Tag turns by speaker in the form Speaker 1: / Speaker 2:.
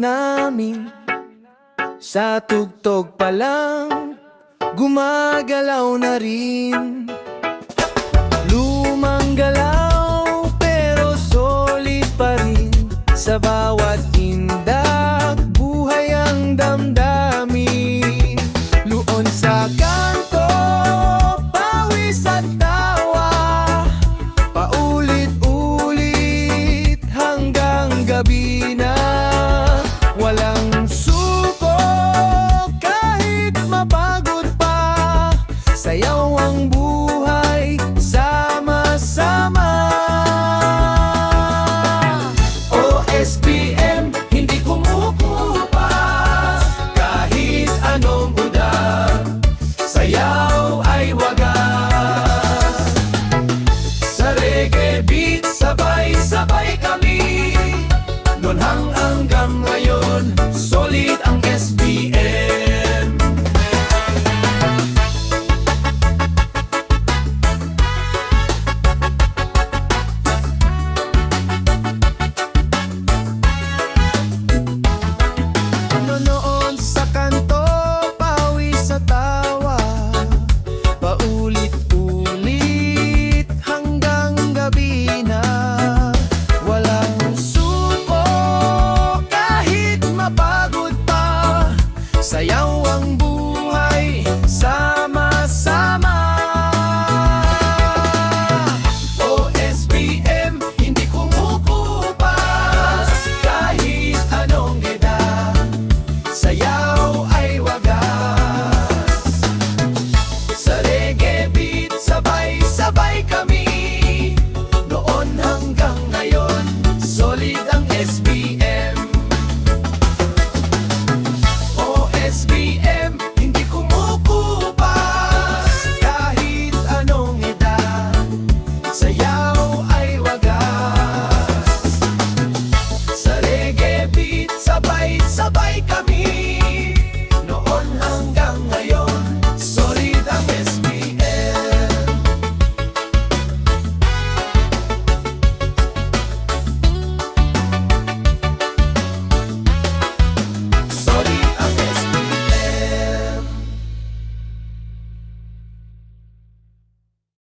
Speaker 1: namin. Sa tugtog pa lang, gumagalaw na rin. Lumang galaw pero solid pa rin. Sa bawat indak, buhay ang damdamin. Luon sa kanto, pawis at tawa, paulit-ulit hanggang gabi na. Walang suko kahit mapagod pa, sayaw ang buhay sama-sama. OSPM, hindi kumukupas kahit anong udak, sayaw ay wagas. Sa reggae beat, sabay-sabay kami, noon hanggang ngayon.